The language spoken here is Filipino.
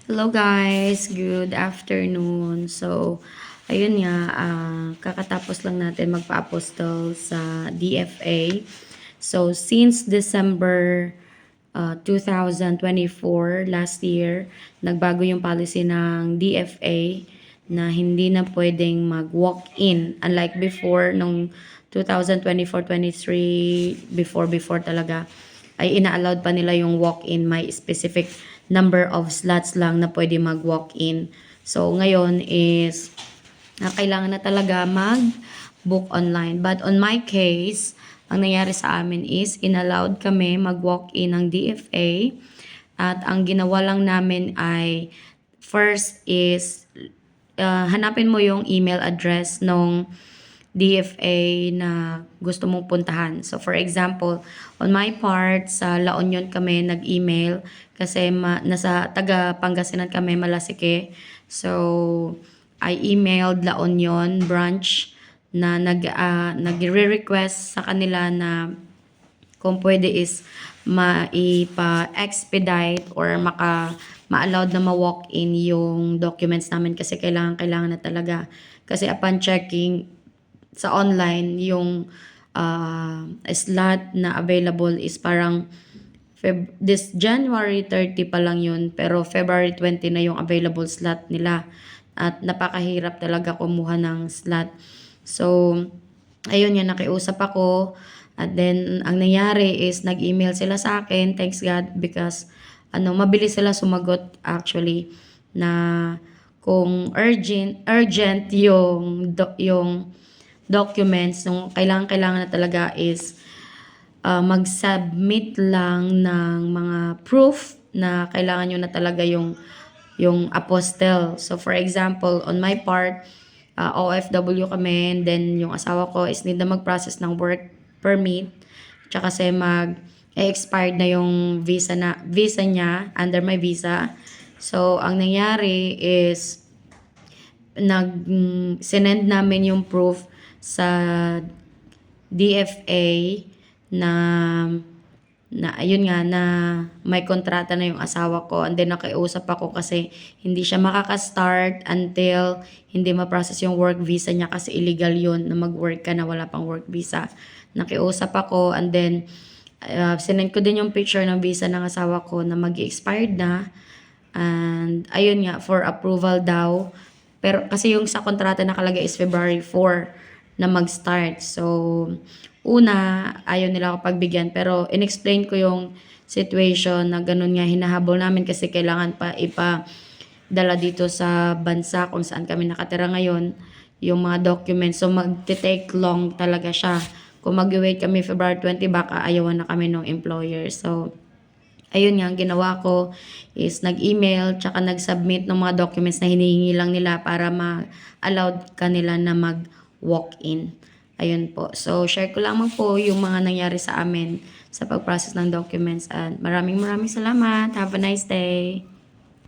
Hello guys, good afternoon. So, ayun nga, kakatapos lang natin magpa-apostle sa DFA. So, since December 2024, last year, nagbago yung policy ng DFA na hindi na pwedeng mag-walk-in. Unlike before, nung 2024-23, before talaga, ay ina-allowed pa nila yung walk-in. May specific number of slots lang na pwede mag-walk-in. So, ngayon is, kailangan na talaga mag-book online. But on my case, ang nangyari sa amin is, inallowed kami mag-walk-in ng DFA. At ang ginawa lang namin ay, first is, hanapin mo yung email address nung DFA na gusto mong puntahan. So for example, on my part, sa La Union kami nag-email kasi nasa taga Pangasinan kami, Malasike. So I emailed La Union branch na nagre-request sa kanila na kung pwede is maipa-expedite or ma-allowed na ma-walk-in yung documents namin kasi kailangan na talaga. Kasi upon checking sa online, yung slot na available is parang this January 30 pa lang yun, pero February 20 na yung available slot nila. At napakahirap talaga kumuha ng slot. So, ayun yan, nakiusap ako. At then, ang nangyari is, nag-email sila sa akin, thanks God, because, mabilis sila sumagot actually, na kung urgent yung documents, yung kailangan na talaga is, mag-submit lang ng mga proof na kailangan nyo na talaga yung apostle. So, for example, on my part, OFW kami, and then yung asawa ko is need na mag-process ng work permit, tsaka kasi expired na yung visa niya, under my visa. So, ang nangyari is, sinend namin yung proof sa DFA na ayun nga na may kontrata na yung asawa ko, and then nakiusap ako kasi hindi siya makaka-start until hindi ma-process yung work visa niya kasi illegal yun na mag-work ka na wala pang work visa. Nakiusap ako, and then sinend ko din yung picture ng visa ng asawa ko na mag-expired na, and ayun nga for approval daw, pero kasi yung sa kontrata nakalagay is February 4 na mag-start. So, una, ayaw nila ako pagbigyan. Pero, in-explain ko yung situation na ganun nga hinahabol namin kasi kailangan pa ipadala dito sa bansa kung saan kami nakatira ngayon yung mga documents. So, mag-take long talaga siya. Kung mag-wait kami February 20, baka ayawan na kami ng employer. So, ayun nga, ang ginawa ko is nag-email tsaka nag-submit ng mga documents na hinihingi lang nila para ma-allowed kanila na mag-walk-in. Ayun po. So, share ko lamang po yung mga nangyari sa amin sa pag-process ng documents. At maraming salamat. Have a nice day.